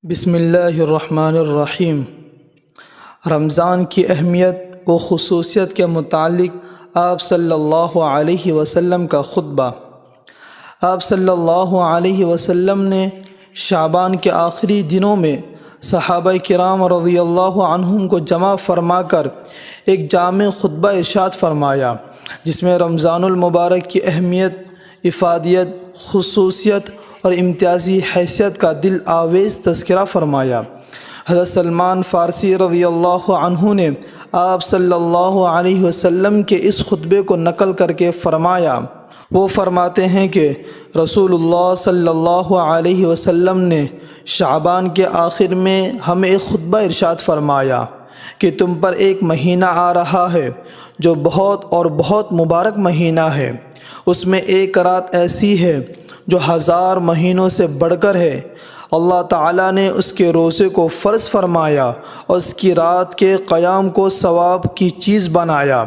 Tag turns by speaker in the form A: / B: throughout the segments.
A: بسم اللہ الرحمن الرحیم۔ رمضان کی اہمیت و خصوصیت کے متعلق آپ صلی اللہ علیہ وسلم کا خطبہ۔ آپ صلی اللہ علیہ وسلم نے شعبان کے آخری دنوں میں صحابہ کرام رضی اللہ عنہم کو جمع فرما کر ایک جامع خطبہ ارشاد فرمایا، جس میں رمضان المبارک کی اہمیت، افادیت، خصوصیت اور امتیازی حیثیت کا دل آویز تذکرہ فرمایا۔ حضرت سلمان فارسی رضی اللہ عنہ نے آپ صلی اللہ علیہ وسلم کے اس خطبے کو نقل کر کے فرمایا، وہ فرماتے ہیں کہ رسول اللہ صلی اللہ علیہ وسلم نے شعبان کے آخر میں ہمیں ایک خطبہ ارشاد فرمایا کہ تم پر ایک مہینہ آ رہا ہے جو بہت مبارک مہینہ ہے۔ اس میں ایک رات ایسی ہے جو 1000 مہینوں سے بڑھ کر ہے۔ اللہ تعالیٰ نے اس کے روزے کو فرض فرمایا اور اس کی رات کے قیام کو ثواب کی چیز بنایا۔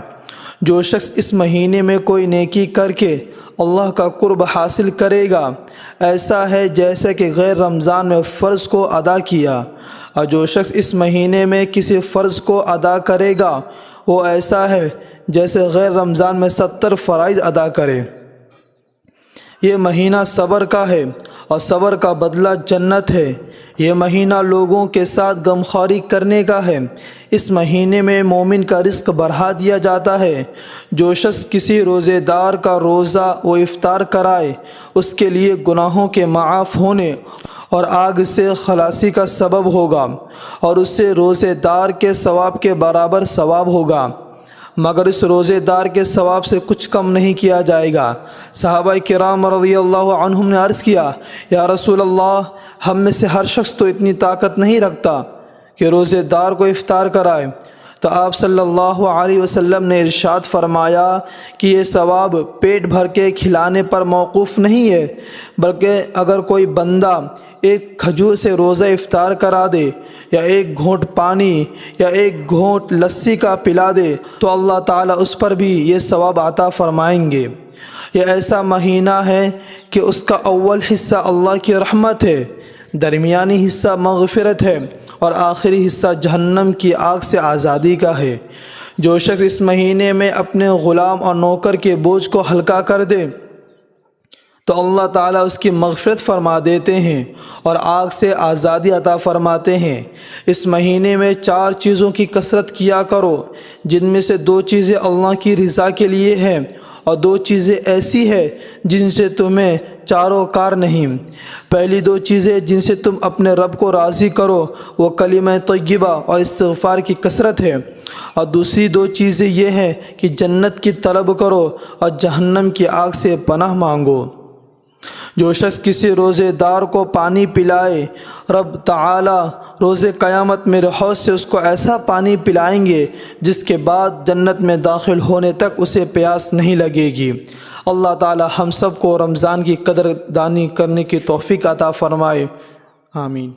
A: جو شخص اس مہینے میں کوئی نیکی کر کے اللہ کا قرب حاصل کرے گا، ایسا ہے جیسے کہ غیر رمضان میں فرض کو ادا کیا، اور جو شخص اس مہینے میں کسی فرض کو ادا کرے گا، وہ ایسا ہے جیسے غیر رمضان میں 70 فرائض ادا کرے۔ یہ مہینہ صبر کا ہے اور صبر کا بدلہ جنت ہے۔ یہ مہینہ لوگوں کے ساتھ غمخواری کرنے کا ہے۔ اس مہینے میں مومن کا رزق بڑھا دیا جاتا ہے۔ جو شخص کسی روزے دار کا روزہ و افطار کرائے، اس کے لیے گناہوں کے معاف ہونے اور آگ سے خلاصی کا سبب ہوگا، اور اس سے روزے دار کے ثواب کے برابر ثواب ہوگا، مگر اس روزے دار کے ثواب سے کچھ کم نہیں کیا جائے گا۔ صحابہ کرام رضی اللہ عنہم نے عرض کیا، یا رسول اللہ، ہم میں سے ہر شخص تو اتنی طاقت نہیں رکھتا کہ روزے دار کو افطار کرائے۔ تو آپ صلی اللہ علیہ وسلم نے ارشاد فرمایا کہ یہ ثواب پیٹ بھر کے کھلانے پر موقوف نہیں ہے، بلکہ اگر کوئی بندہ ایک کھجور سے روزہ افطار کرا دے، یا ایک گھونٹ پانی یا ایک گھونٹ لسی کا پلا دے، تو اللہ تعالیٰ اس پر بھی یہ ثواب عطا فرمائیں گے۔ یہ ایسا مہینہ ہے کہ اس کا اول حصہ اللہ کی رحمت ہے، درمیانی حصہ مغفرت ہے، اور آخری حصہ جہنم کی آگ سے آزادی کا ہے۔ جو شخص اس مہینے میں اپنے غلام اور نوکر کے بوجھ کو ہلکا کر دے تو اللہ تعالیٰ اس کی مغفرت فرما دیتے ہیں اور آگ سے آزادی عطا فرماتے ہیں۔ اس مہینے میں 4 چیزوں کی کثرت کیا کرو، جن میں سے 2 چیزیں اللہ کی رضا کے لیے ہیں، اور 2 چیزیں ایسی ہیں جن سے تمہیں چاروں کار نہیں۔ پہلی 2 چیزیں جن سے تم اپنے رب کو راضی کرو، وہ کلمہ طیبہ اور استغفار کی کثرت ہے، اور دوسری 2 چیزیں یہ ہیں کہ جنت کی طلب کرو اور جہنم کی آگ سے پناہ مانگو۔ جو شخص کسی روزے دار کو پانی پلائے، رب تعالی روز قیامت میرے حوض سے اس کو ایسا پانی پلائیں گے جس کے بعد جنت میں داخل ہونے تک اسے پیاس نہیں لگے گی۔ اللہ تعالی ہم سب کو رمضان کی قدر دانی کرنے کی توفیق عطا فرمائے، آمین۔